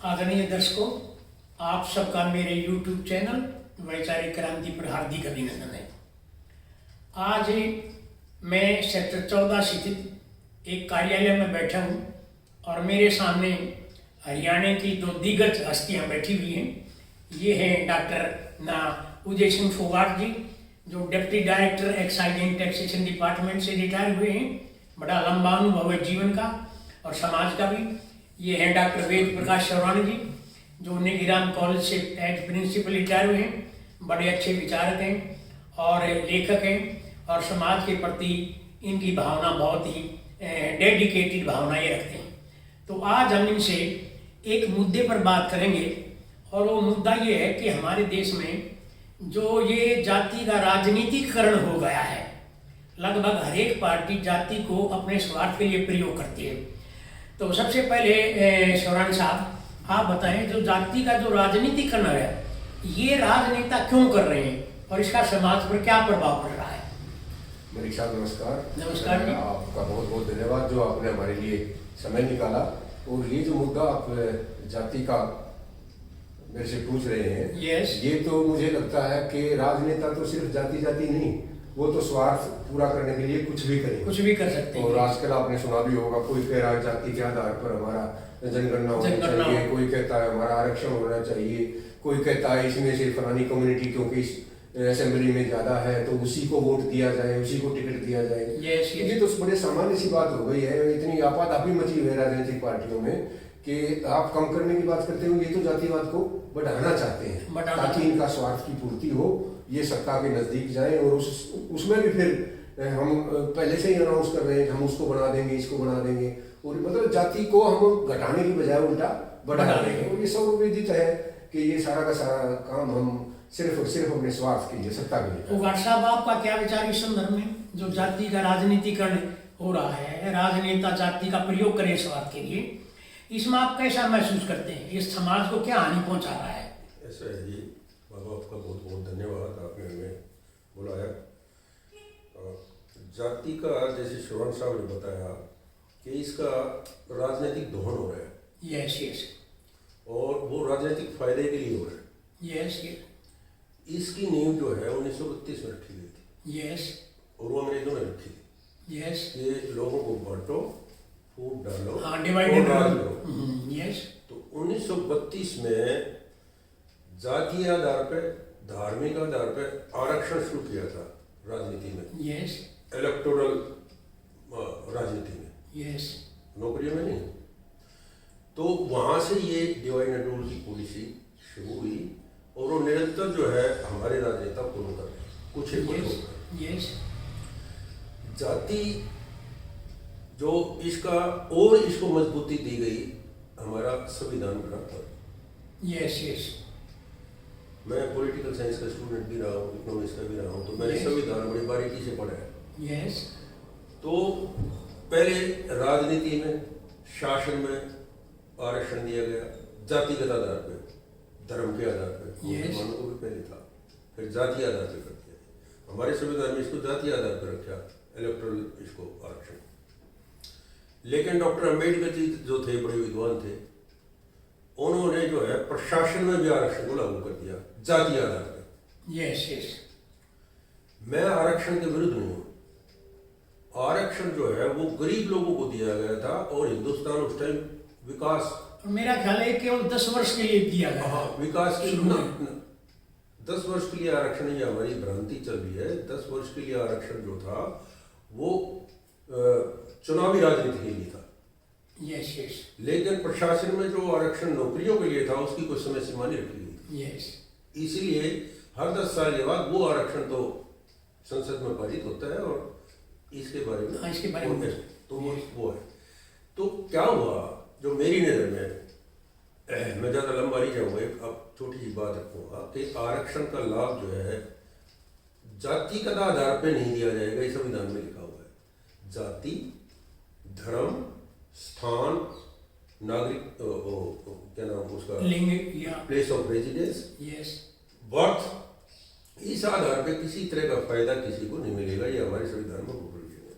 आदरणीय दर्शकों, आप सबका मेरे YouTube चैनल वैचारिक क्रांति पर हार्दिक अभिनंदन है। आज मैं सेक्टर 14 स्थित एक कार्यालय में बैठा हूँ और मेरे सामने हरियाणा की दो दिग्गज हस्तियाँ बैठी हुई हैं। ये हैं डॉक्टर उदय सिंह फोगाट जी, जो deputy director excise and taxation department से रिटायर हुए हैं। बड़ा लंबा अनुभव है जीवन का और समाज का भी। ये हैं डॉक्टर वेद प्रकाश चौरानी जी, जो निगिराम कॉलेज से एज प्रिंसिपल रिटायर हुए हैं। बड़े अच्छे विचारक हैं और लेखक हैं और समाज के प्रति इनकी भावना बहुत ही डेडिकेटेड भावनाएं रखते हैं। तो आज हम इनसे एक मुद्दे पर बात करेंगे और वो मुद्दा ये है कि हमारे देश में जो ये जाति का राजनीतिकरण हो गया है, लगभग हर एक पार्टी जाति को अपने स्वार्थ के लिए प्रयोग करती है। तो सबसे पहले चौरानी साहब, आप बताएं, जो जाति का जो राजनीतिकरण है, ये राजनेता क्यों कर रहे हैं और इसका समाज पर क्या प्रभाव पड़ रहा है? मलिक साहब नमस्कार। नमस्कार जी। आपका बहुत बहुत धन्यवाद जो आपने हमारे लिए समय निकाला। और ये जो मुद्दा आप जाति का मेरे से पूछ रहे हैं, ये तो मुझे लगता है कि राजनेता तो सिर्फ जाति नहीं, वो तो स्वार्थ पूरा करने के लिए कुछ भी कर सकते हैं। और आजकल आपने सुना भी होगा, कोई कह रहा है जाति के आधार पर हमारा जनगणना होना चाहिए, कोई कहता है हमारा आरक्षण होना चाहिए, कोई कहता है इसमें से फलानी कम्युनिटी क्योंकि असेंबली में ज्यादा है तो उसी को वोट दिया जाए, उसी को टिकट दिया जाए। ये तो बड़े सामान्य सी बात हो गई है। इतनी आपाधापी मची हुई है राजनीतिक पार्टियों में कि आप कम करने की बात करते हो, ये तो जातिवाद को बढ़ाना चाहते हैं ताकि इनका स्वार्थ की पूर्ति हो, ये सत्ता के नजदीक जाए। और उसमें भी फिर हम पहले से ही अनाउंस कर रहे हैं कि हम उसको बना देंगे, इसको बना देंगे, और मतलब जाति को हम घटाने की बजाय उल्टा बढ़ा रहे हैं। और ये सब विदित है कि ये सारा का सारा काम हम सिर्फ और सिर्फ अपने स्वार्थ के लिए, सत्ता के लिए। उगाट साहब, आपका क्या विचार इस संदर्भ में, जो जाति का राजनीतिकरण हो रहा है, राजनेता जाति का प्रयोग करें स्वार्थ के लिए, इसमें आप कैसा महसूस करते हैं? इस समाज को क्या हानि पहुंचा रहा है? ऐसा है जी बाबा, आपका बहुत बहुत धन्यवाद, आपने हमें बुलाया। जाति का जैसे श्रवण साहब ने बताया कि इसका राजनीतिक दोहन हो रहा है। यस। और वो राजनीतिक फायदे के लिए हो रहा है। यस। इसकी नींव जो है 1932 में रखी गई थी। यस। और वो अंग्रेजों ने रखी थी। यस। कि लोगों को बांटो, फूट डालो, हाँ, डिवाइड करो। यस। तो 1932 में जातीय आधार पे, धार्मिक आधार पे आरक्षण शुरू किया था राजनीति में। यस। इलेक्टोरल राजनीति में। यस। नौकरियों में नहीं। तो वहां से ये डिवाइड एंड रूल की पॉलिसी शुरू हुई और वो निरंतर जो है हमारे राजनेता फॉलो कर रहे हैं, कुछ एक होकर। यस। जाति जो इसका और इसको मजबूती दी गई हमारा संविधान बना था। यस। मैं पॉलिटिकल साइंस का स्टूडेंट भी रहा हूँ, इकोनॉमिक्स का भी रहा हूँ, तो मैंने संविधान बड़ी बारीकी से पढ़ा है। यस। तो पहले राजनीति में, शासन में आरक्षण दिया गया जातिगत आधार पे, धर्म के आधार पे। मुसलमानों को भी पहले था, फिर जाति आधार पे कर दिया। हमारे संविधान में इसको जाति आधार पर रखा, इलेक्टोरल इसको आरक्षण। लेकिन डॉक्टर अम्बेडकर जी जो थे, बड़े विद्वान थे, उन्होंने जो है प्रशासन में भी आरक्षण को लागू कर दिया जाति आधार पर। यस। मैं आरक्षण के विरुद्ध नहीं हूँ। आरक्षण जो है वो गरीब लोगों को दिया गया था और हिंदुस्तान उस टाइम विकास, मेरा ख्याल है केवल 10 वर्ष के लिए दिया गया। हाँ, विकास के 10 वर्ष के लिए आरक्षण, ये हमारी भ्रांति चल रही है। 10 वर्ष के लिए आरक्षण जो था वो चुनावी राजनीति के लिए था। यस। लेकिन प्रशासन में जो आरक्षण नौकरियों के लिए था उसकी कोई समय सीमा नहीं रखी गई थी। यस। इसीलिए हर 10 साल के बाद वो आरक्षण तो संसद में पारित होता है और इसके बारे में तो वो है। तो क्या हुआ, जो मेरी नज़र में, मैं ज़्यादा लंबा नहीं जाऊँगा, एक अब छोटी सी बात रखूँगा कि आरक्षण का लाभ जो है जातिगत आधार पे नहीं दिया जाएगा। ये संविधान में लिखा हुआ है। जाति, धर्म, स्थान, नागरिक, क्या नाम उसका, लिंग या place of residence, yes, birth, इस आधार पे किसी तरह का फायदा किसी को नहीं मिलेगा। ये हमारे संविधान में प्रोविजन है।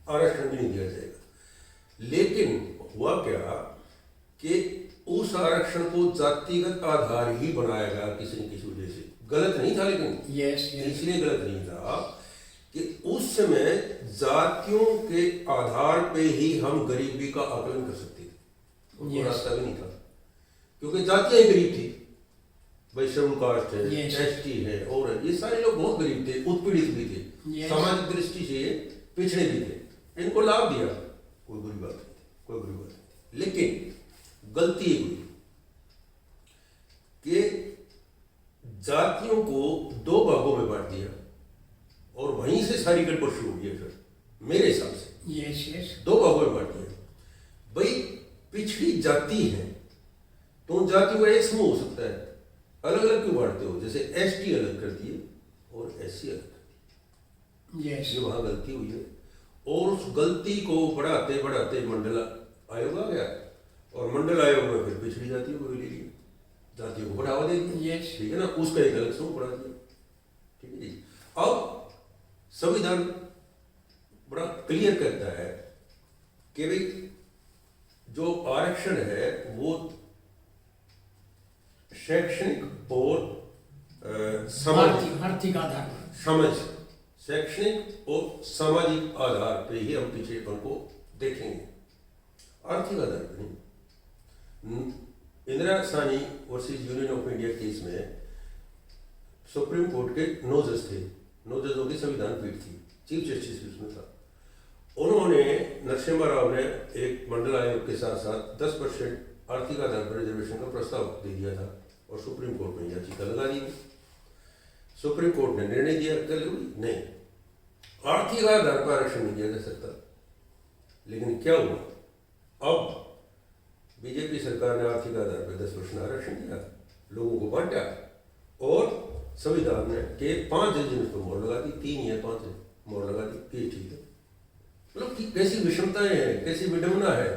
आरक्षण भी नहीं दिया जाएगा। लेकिन हुआ क्या कि उस आरक्षण को जातिगत आधार ही बनाया गया किसी न किसी वजह से। गलत नहीं था, लेकिन इसलिए गलत नहीं था कि उस समय जातियों के आधार पे ही हम गरीबी का आकलन कर सकते थे, उनको रास्ता भी नहीं था, क्योंकि जातियां ही गरीब थी। वैश्य कास्ट है, एसटी है, और ये सारे लोग बहुत गरीब थे, उत्पीड़ित भी थे, सामाजिक दृष्टि से पिछड़े भी थे। इनको लाभ दिया, कोई बुरी बात नहीं, कोई बुरी बात नहीं। लेकिन गलती हुई कि जातियों को दो भागों में बांट दिया और वहीं से सारी गड़बड़ शुरू हुई है। फिर मेरे हिसाब से दो भागों में बांट दिया। भाई पिछड़ी जाति है तो उन जातियों का एक समूह हो सकता है, अलग अलग क्यों बांटते हो? जैसे एसटी अलग कर दिए और एससी अलग कर दिए, ये वहां गलती हुई है। और उस गलती को बढ़ाते बढ़ाते मंडल आयोग आ गया, और मंडल आयोग में फिर पिछड़ी जातियों को ले लिया, जातियों को बढ़ावा दे दिया, ठीक है ना, उसका एक अलग समूह बढ़ा दिया, ठीक है जी। अब संविधान बड़ा क्लियर करता है कि भाई जो आरक्षण है वो शैक्षणिक और आर्थिक आधार समझ, शैक्षणिक और सामाजिक आधार पे ही हम पिछड़ेपन को देखेंगे, आर्थिक आधार पर नहीं। Indira Sahni versus union of India case में सुप्रीम कोर्ट के 9 जज थे, 9 जजों की संविधान पीठ थी, चीफ जस्टिस भी उसमें था। उन्होंने, नरसिम्हा राव ने एक मंडल आयोग के साथ साथ 10% आर्थिक आधार पर रिजर्वेशन का प्रस्ताव दे दिया था, और सुप्रीम कोर्ट में याचिका लगा दी। सुप्रीम कोर्ट ने निर्णय दिया नहीं, आर्थिक आधार पर आरक्षण नहीं दिया जा सकता। लेकिन क्या हुआ? अब बीजेपी सरकार ने आर्थिक आधार पर 10% आरक्षण दिया, लोगों को बांटा, और संविधान ने के 5 जज ने उसको मोहर लगा दी, 3 या 5 मोहर लगा दी कि ठीक है। मतलब कैसी विषमताएं हैं, कैसी विडंबना है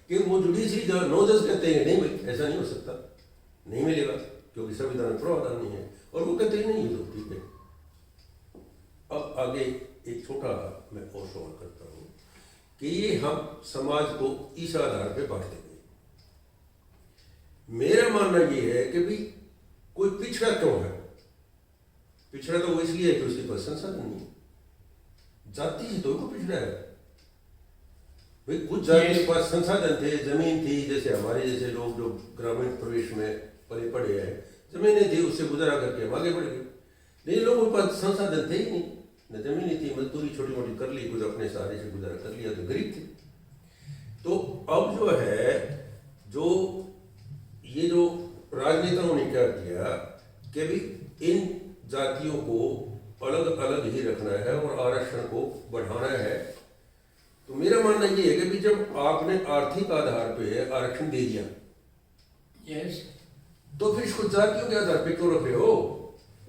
कि वो जुडिशरी 9 जज कहते हैं नहीं भाई ऐसा नहीं हो सकता, नहीं मिलेगा क्योंकि संविधान में प्रावधान नहीं है, और वो कहते हैं नहीं, तो ठीक है। अब आगे एक छोटा मैं और सवाल करता हूँ कि ये हम समाज को इस आधार पे बांटते हैं। मेरा मानना ये है कि भाई कोई पिछड़ा क्यों है? पिछड़ा तो वो इसलिए है कि उसके पास संसाधन नहीं, जाति से तो वो पिछड़ा है भाई। कुछ जाति के पास संसाधन थे, जमीन थी, जैसे हमारे जैसे लोग जो ग्रामीण प्रदेश में पले पड़े हैं, जमीनें थी, उससे गुजारा करके हम आगे बढ़ गए। लेकिन लोगों के पास संसाधन थे ही नहीं, न जमीन थी, मजदूरी छोटी मोटी कर ली, कुछ अपने सहारे से गुजारा कर लिया, तो गरीब थे। तो अब जो है, जो ये जो राजनेताओं ने क्या किया कि भाई इन जातियों को अलग अलग ही रखना है और आरक्षण को बढ़ाना है। तो मेरा मानना ये है कि भाई जब आपने आर्थिक आधार पे आरक्षण दे दिया, तो फिर इसको जातियों के आधार पे क्यों रख रहे हो?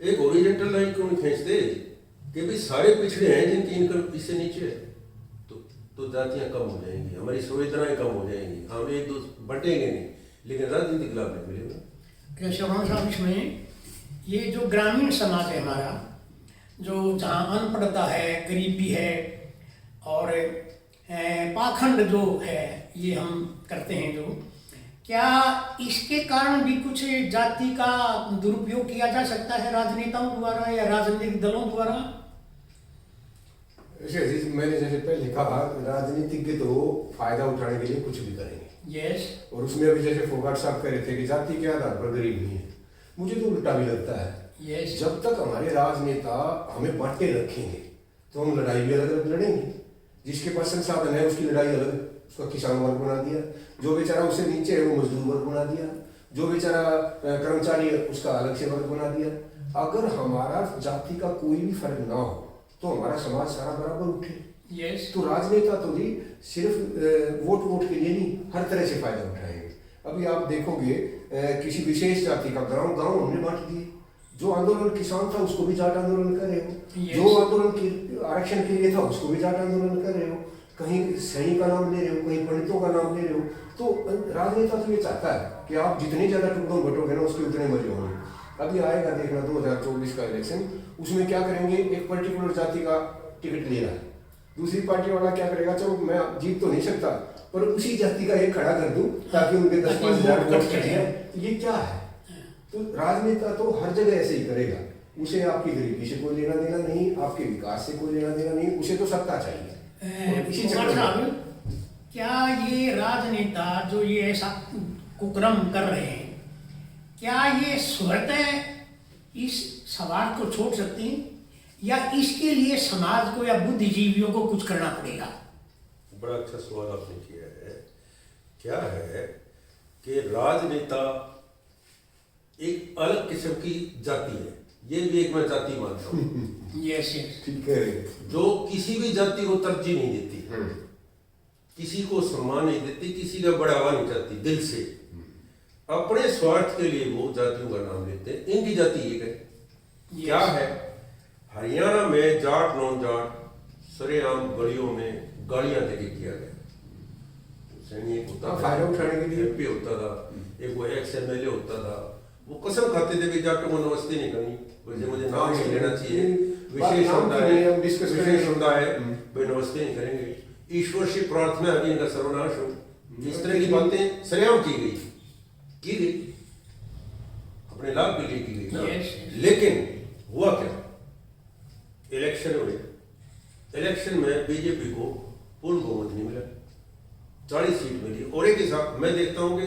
एक हॉरिजॉन्टल लाइन क्यों नहीं खींचते कि भाई सारे पिछड़े हैं जिनकी इनकम इससे नीचे है, तो जातियां कम हो जाएंगी, हमारी संवेदनाएं कम हो जाएंगी, हम एक दूसरे बटेंगे नहीं, लेकिन राजनीतिक लाभ नहीं मिलेगा। शोभन साहब, इसमें ये जो ग्रामीण समाज है हमारा, जो जहाँ अनपढ़ता है, गरीबी है और पाखंड जो है ये हम करते हैं, जो क्या इसके कारण भी कुछ जाति का दुरुपयोग किया जा सकता है राजनेताओं द्वारा या राजनीतिक दलों द्वारा? मैंने जैसे पहले कहा, राजनीतिज्ञ तो फायदा उठाने के लिए कुछ भी करेंगे। और उसमें अभी जैसे फोगाट साहब कह रहे थे कि जाति के आधार पर गरीब नहीं है, मुझे तो उल्टा भी लगता है। जब तक हमारे राजनेता हमें बांटे रखेंगे तो हम लड़ाई भी अलग अलग लड़ेंगे। जिसके पास संसाधन है उसकी लड़ाई अलग, उसका किसान वर्ग बना दिया, जो बेचारा उससे नीचे है वो मजदूर वर्ग बना दिया, जो बेचारा कर्मचारी है उसका अलग से वर्ग बना दिया। अगर हमारा जाति का कोई भी फर्क ना हो तो हमारा समाज सारा बराबर उठे। तो राजनेता तो भी सिर्फ वोट के लिए नहीं, हर तरह से फायदा उठाएंगे। अभी आप देखोगे किसी विशेष जाति का गांव हमने बांट दिए, जो आंदोलन किसान था उसको भी जाट आंदोलन कर रहे हो, जो आंदोलन की आरक्षण के लिए था उसको भी जाट आंदोलन कर रहे हो, कहीं सैनिक का नाम ले रहे हो, कहीं पंडितों का नाम ले रहे हो। तो राजनेता तो ये चाहता है कि आप जितने ज्यादा टुकड़ों बटोगे ना उसके उतने मजे होंगे। अभी आएगा देखना 2024 का इलेक्शन, उसमें क्या करेंगे, एक पर्टिकुलर जाति का टिकट ले रहा है, दूसरी पार्टी वाला क्या करेगा, चलो मैं जीत तो नहीं सकता पर उसी जाति का एक खड़ा कर दूं ताकि उनके 10-5 हज़ार वोट कट जाए। तो ये क्या है? तो राजनेता तो हर जगह ऐसे ही करेगा। उसे आपकी गरीबी से कोई लेना देना नहीं, आपके विकास से कोई लेना देना नहीं, उसे तो सत्ता चाहिए। इसी चक्कर में क्या ये राजनेता जो ये ऐसा कुकर्म कर रहे हैं, क्या ये स्वतः इस समाज को छोड़ सकती हैं या इसके लिए समाज को या बुद्धिजीवियों को कुछ करना पड़ेगा? बड़ा अच्छा सवाल आपने किया है। क्या है कि राजनेता एक अलग किस्म की जाति है, ये भी एक मैं जाति मानता हूँ। यस यस, ठीक है। जो किसी भी जाति को तरजीह नहीं देती, किसी को सम्मान नहीं देती, किसी का बढ़ावा नहीं चाहती, दिल से अपने स्वार्थ के लिए वो जातियों का नाम लेते हैं। इनकी जाति एक है। क्या है, हरियाणा में जाट नॉन जाट सरेआम गलियों में गालियां देके किया गया। सैनिक होता था, फायदा उठाने के लिए MP होता था, एक वो XMLA होता था, वो कसम खाते थे कि जाटों को नमस्ते नहीं करनी, मुझे नाम नहीं लेना चाहिए, विशेष समुदाय वे नमस्ते नहीं करेंगे, ईश्वर से प्रार्थना है कि इनका सर्वनाश हो। इस तरह की बातें सरेआम की गई अपने लाभ के लिए की गई ना। लेकिन हुआ क्या, इलेक्शन हुए, इलेक्शन में बीजेपी को पूर्ण बहुमत नहीं मिला, 40 सीट मिली और एक हिसाब मैं देखता हूँ कि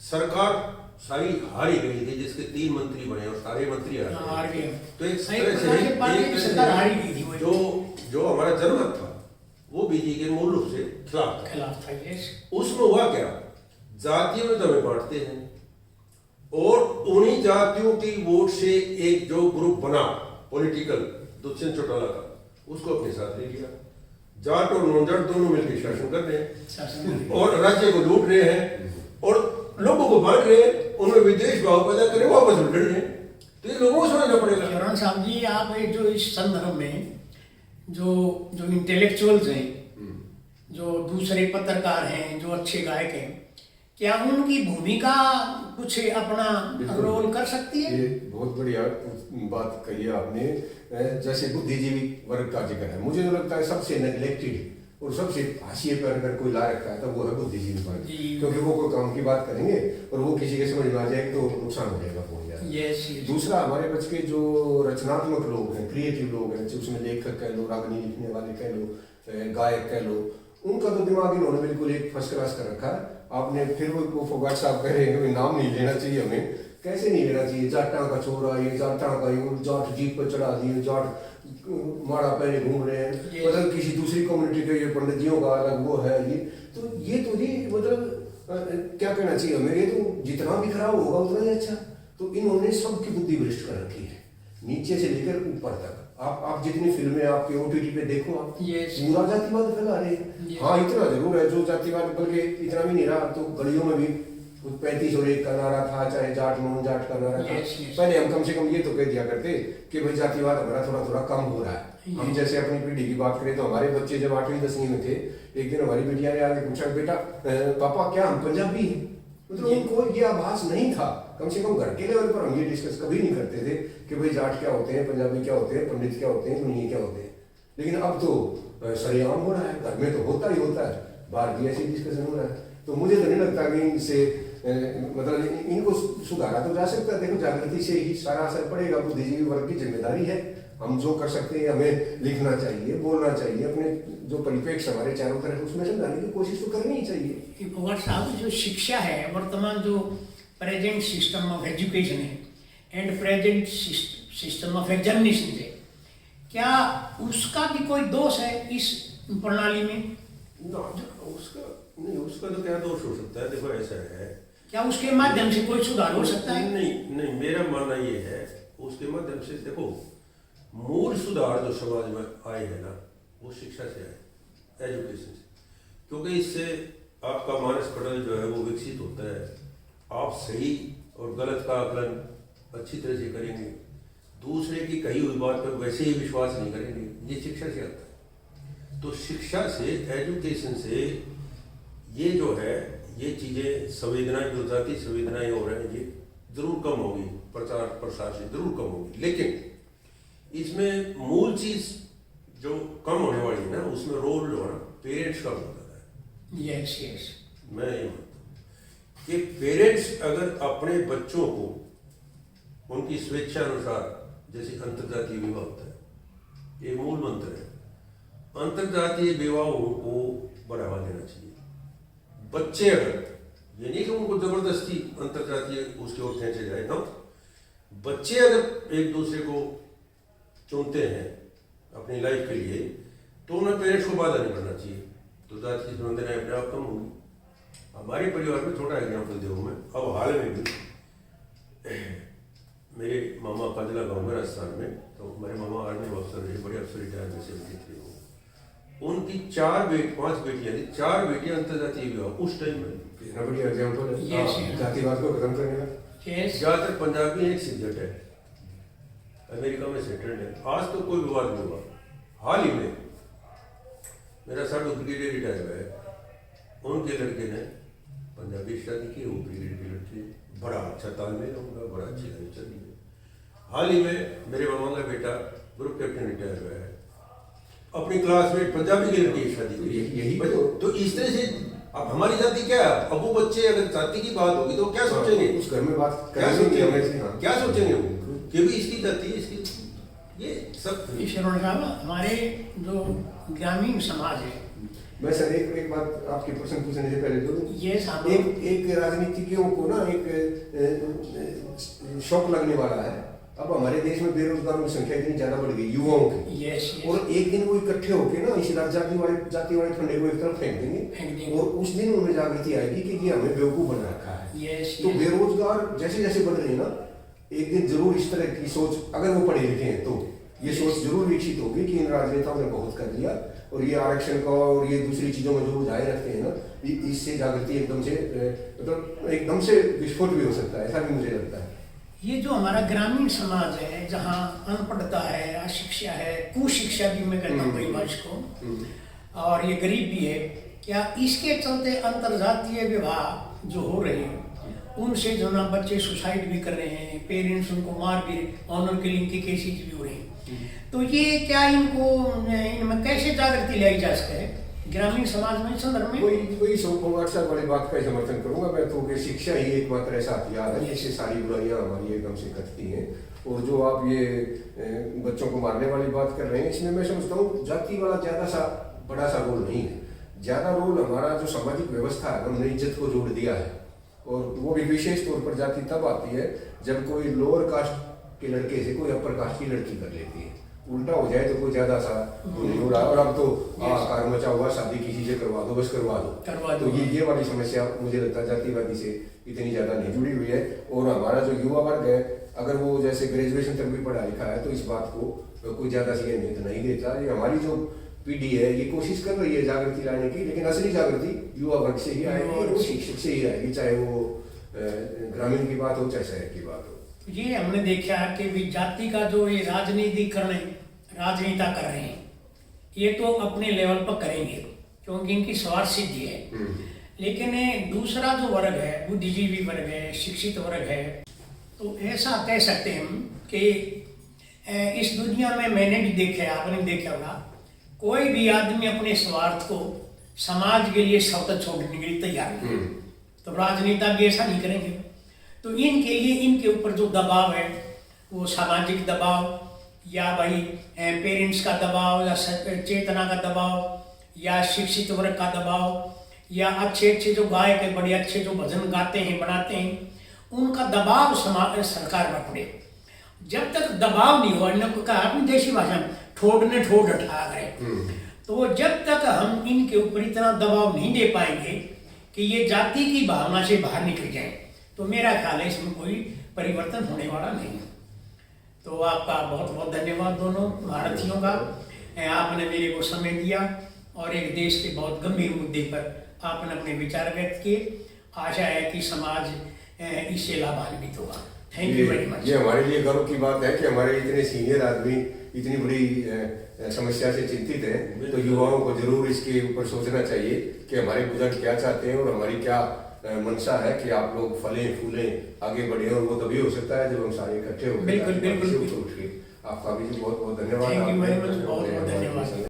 सरकार सारी हारी गई थी, जिसके 3 मंत्री बने और सारे मंत्री हार गए। तो एक तरह से जो हमारा जनमत था वो बीजेपी के मूल रूप से खिलाफ था। उसमें हुआ क्या, जातियों में तो हमें बांटते हैं और उन्हीं जातियों की वोट से एक जो ग्रुप बना पॉलिटिकल दुष्यंत चौटाला का, उसको अपने साथ ले लिया। जाट और नॉन जाट दोनों मिलकर शासन कर रहे हैं और राज्य को लूट रहे हैं और लोगों को बांट रहे हैं, उनमें विदेश भाव पैदा करें, वापस लुट रहे हैं। तो ये लोगों को समझना पड़ेगा। चरण साहब जी, आप जो इस संदर्भ में जो इंटेलेक्चुअल्स हैं, जो दूसरे पत्रकार हैं, जो अच्छे गायक हैं, क्या उनकी भूमिका कुछ अपना रोल कर सकती है? ये बहुत बढ़िया बात कही है आपने। जैसे बुद्धिजीवी वर्ग का जिक्र है, मुझे तो लगता है सबसे नेग्लेक्टेड और सबसे हाशिए पर अगर कोई ला रखा है तो वो है बुद्धिजीवी वर्ग, क्योंकि वो कोई काम की बात करेंगे और वो किसी के समझ में आ जाए तो नुकसान हो जाएगा बहुत ज्यादा। दूसरा, हमारे बच के जो रचनात्मक लोग हैं, क्रिएटिव लोग हैं, उसमें लेखक कह लो, रागनी लिखने वाले कह लो, गायक कह लो, उनका तो दिमाग इन्होंने बिल्कुल एक फर्स्ट क्लास कर रखा है। आपने फिर वो फोगाट साहब कह रहे हैं नाम नहीं लेना चाहिए हमें, कैसे नहीं लेना चाहिए, जाटा का छोरा, ये जाटा का, ये जाट जीप पर चढ़ा दिए, जाट माड़ा पहने घूम रहे हैं, मतलब किसी दूसरी कम्युनिटी के ये पंडित जियों का अलग वो है। ये तो जी मतलब क्या कहना चाहिए हमें, ये तो जितना भी खराब होगा उतना ही अच्छा। तो इन्होंने सबकी बुद्धि भ्रष्ट कर रखी है, नीचे से लेकर ऊपर तक। आप जितनी फिल्में आपके OTT पे देखो, आप पूरा जातिवाद फैला रहे हैं। हाँ, इतना जरूर है जो जातिवाद, बल्कि इतना भी नहीं रहा, तो गलियों में भी 35 और 1 का नारा था, चाहे जाट नॉन जाट का नारा था। पहले हम कम से कम ये तो कह दिया करते कि भाई जातिवाद हमारा थोड़ा थोड़ा कम हो रहा है। हम जैसे अपनी पीढ़ी की बात करें तो हमारे बच्चे जब 8वीं 10वीं में थे, एक दिन हमारी बेटिया ने आके पूछा, बेटा पापा क्या हम पंजाबी हैं? मतलब उनको ये आभास नहीं था, कम से कम घर के लेवल पर हम ये डिस्कस कभी नहीं करते थे कि भाई जाट क्या होते हैं, पंजाबी क्या होते हैं, पंडित क्या होते हैं, दुनिया क्या होते हैं। लेकिन अब तो सरेआम हो रहा है, घर में तो होता ही होता है, बाहर भी ऐसे डिस्कशन हो रहा है। तो मुझे तो नहीं लगता कि इनसे मतलब इनको सुधारा तो जा सकता है। देखो, जागृति से ही सारा असर पड़ेगा, बुद्धिजीवी वर्ग की जिम्मेदारी है। हम जो कर सकते हैं, हमें लिखना चाहिए, बोलना चाहिए, अपने जो परिप्रेक्ष्य हमारे चारों तरफ उसमें समझाने की कोशिश तो करनी ही चाहिए। भगत साहब, जो शिक्षा है, वर्तमान जो प्रेजेंट सिस्टम ऑफ एजुकेशन है and present system of examination है, क्या उसका भी कोई दोष है इस प्रणाली में? उसका तो क्या दोष हो सकता है? देखो, ऐसा है, क्या उसके माध्यम से कोई सुधार हो सकता है? नहीं, मेरा मानना ये है, उसके माध्यम से देखो, मूल सुधार जो समाज में आए हैं ना, वो शिक्षा से आए, एजुकेशन से। क्योंकि इससे आपका मानस पटल जो है वो विकसित होता है, आप सही और गलत का आकलन अच्छी तरह से करेंगे, दूसरे की कही हुई बात पर वैसे ही विश्वास नहीं करेंगे, ये शिक्षा से आता है। तो शिक्षा से, एजुकेशन से ये जो है, ये चीज़ें संवेदनाएं, जो जाति संवेदनाएं हो रही हैं, ये जरूर कम होगी, प्रचार प्रसार से जरूर कम होगी। लेकिन इसमें मूल चीज़ जो कम होने वाली है ना, उसमें रोल जो है ना पेरेंट्स का होता है। यस यस, मैं ये मानता हूँ कि पेरेंट्स अगर अपने बच्चों को उनकी स्वेच्छा अनुसार, जैसे अंतर्जातीय विवाह होता है, ये मूल मंत्र है, अंतर्जातीय विवाहों को बढ़ावा देना चाहिए। बच्चे अगर, ये नहीं कि उनको जबरदस्ती अंतर्जातीय उसकी ओर खींचे जाए ना, बच्चे अगर एक दूसरे को चुनते हैं अपनी लाइफ के लिए, तो उन्हें पेरेंट्स को बाधा नहीं करना चाहिए, तो जाति की संबंधें अपने आप कम होंगी। हमारे परिवार में छोटा एग्जाम्पल दूँ मैं, अब हाल में भी मेरे मामा काजला गाँव में राजस्थान में, तो मेरे मामा आर्मी अफसर रहे, बड़े अफसर रिटायर में से थे वो, उनकी 5 बेटियां थी, 4 बेटियां अंतर्जातीय विवाह उस टाइम में। कितना बढ़िया एग्जाम्पल है जातिवाद को खत्म करने का। ज्यादातर पंजाबी एक सिंजट है, अमेरिका में सेटल्ड है, आज तो कोई विवाद नहीं हुआ। हाल ही में मेरा साडू ब्रिगेडियर रिटायर हुआ है, उनके लड़के ने पंजाबी शादी की, वो ब्रिगेडियर की लड़की, बड़ा अच्छा तालमेल होगा, बड़ा अच्छी लाइफ चल रही है। हाल ही में मेरे मामा का बेटा ग्रुप कैप्टन रिटायर हुआ है, अपनी क्लास में पंजाबी की लड़की की शादी की। यही तो इस तरह से अब हमारी जाति क्या है, अब वो बच्चे अगर जाति की बात होगी तो क्या सोचेंगे, उस घर में बात क्या सोचेंगे, क्या सोचेंगे वो कि भी इसकी जाति है, इसकी, ये सब। शरण साहब, हमारे जो ग्रामीण समाज है, मैं सर एक बात आपके प्रश्न पूछने से पहले तो ये साहब, एक राजनीतिज्ञों को ना एक शौक लगने वाला है। अब हमारे देश में बेरोजगारों की संख्या इतनी ज्यादा बढ़ गई, युवाओं की, यस, और एक दिन वो इकट्ठे होके ना इस जाति वाले फंडे को एक तरफ फेंक देंगे, और उस दिन उनमें जागृति आएगी कि ये हमें बेवकूफ बना रखा है। यस, तो बेरोजगार जैसे जैसे बढ़ रहे हैं ना, एक दिन जरूर इस तरह की सोच, अगर वो पढ़े लिखे हैं तो ये सोच जरूर विकसित होगी कि इन राजनेताओं ने बहुत कर लिया, और ये आरक्षण का और ये दूसरी चीजों में जो बुझाए रखते हैं ना, इससे जागृति एकदम से मतलब एकदम से विस्फोट भी हो सकता है, ऐसा भी मुझे लगता है। ये जो हमारा ग्रामीण समाज है, जहाँ अनपढ़ता है, अशिक्षा है, कुशिक्षा भी मैं कहता हूँ कई इसको, और ये गरीब भी है, क्या इसके चलते अंतर्जातीय विवाह जो हो रहे हैं, उनसे जो ना बच्चे सुसाइड भी कर रहे हैं, पेरेंट्स उनको मार भी, ऑनर किलिंग के केसेस भी हो रहे हैं। तो ये क्या इनमें कैसे जागृति लाई जा सके ग्रामीण समाज में, संदर्भ में? वही व्हाट्सएप वाली बात का समर्थन करूंगा मैं तो, कि शिक्षा ही एकमात्र ऐसा हथियार है जिससे सारी बुराइयां हमारी एकदम से कटती हैं। और जो आप ये बच्चों को मारने वाली बात कर रहे हैं, इसमें मैं समझता हूँ जाति वाला ज्यादा सा बड़ा सा रोल नहीं है। ज्यादा रोल हमारा जो सामाजिक व्यवस्था है, हमने इज्जत को जोड़ दिया है, और वो भी विशेष तौर पर जाति तब आती है जब कोई लोअर कास्ट के लड़के से कोई अपर कास्ट की लड़की कर लेती है। उल्टा हो जाए तो कोई ज्यादा सा नहीं हो रहा, और अब तो कार मचा हुआ, शादी किसी से करवा दो, बस करवा दो। तो ये वाली समस्या मुझे लगता है जातिवादी से इतनी ज्यादा नहीं जुड़ी हुई है। और हमारा जो युवा वर्ग है, अगर वो जैसे ग्रेजुएशन तक भी पढ़ा लिखा है, तो इस बात को कोई ज्यादा सी अहमियत नहीं देता। ये हमारी जो पीढ़ी है, ये कोशिश कर रही है जागृति लाने की, लेकिन असली जागृति युवा वर्ग से ही आएगी और शिक्षक से ही आएगी, चाहे वो ग्रामीण की बात हो चाहे शहर की बात हो। ये हमने देखा है कि जाति का जो ये राजनीतिकरण, राजनेता कर रहे हैं, ये तो अपने लेवल पर करेंगे क्योंकि इनकी स्वार्थ सिद्धि है, लेकिन दूसरा जो वर्ग है, बुद्धिजीवी वर्ग है, शिक्षित वर्ग है, तो ऐसा कह सकते हैं हम कि इस दुनिया में मैंने भी देखा है, आपने देखा होगा, कोई भी आदमी अपने स्वार्थ को समाज के लिए स्वतः छोड़ने के लिए तैयार नहीं, तो राजनेता भी ऐसा नहीं करेंगे। तो इनके लिए इनके ऊपर जो दबाव है, वो सामाजिक दबाव, या भाई पेरेंट्स का दबाव, या चेतना का दबाव, या शिक्षित वर्ग का दबाव, या अच्छे अच्छे जो गायक है, बड़े अच्छे जो भजन गाते हैं, बनाते हैं, उनका दबाव सरकार पर पड़े। जब तक दबाव नहीं हुआ, इन्होंने कहा अपनी देशी भाषा में ठोड ने ठोड उठा गए, तो जब तक हम इनके ऊपर इतना दबाव नहीं दे पाएंगे कि ये जाति की भावना से बाहर निकल जाए, तो मेरा ख्याल है इसमें कोई परिवर्तन होने वाला नहीं है। तो आपका बहुत बहुत धन्यवाद दोनों भारतीयों का, आपने मेरे को समय दिया और एक देश के बहुत गंभीर मुद्दे पर आपने अपने विचार व्यक्त किए। आशा है कि समाज इससे लाभान्वित होगा। Thank you very much. ये हमारे लिए गर्व की बात है कि हमारे इतने सीनियर आदमी इतनी बड़ी समस्या से चिंतित हैं, तो युवाओं को जरूर इसके ऊपर सोचना चाहिए कि हमारे बुजुर्ग क्या चाहते हैं और हमारी क्या मंशा है कि आप लोग फलें फूलें आगे बढ़े, और वो तभी हो सकता है जब हम सारे इकट्ठे हो। बिल्कुल बिल्कुल। आपका भी बहुत बहुत धन्यवाद। थैंक यू वेरी मच, बहुत बहुत धन्यवाद। चले।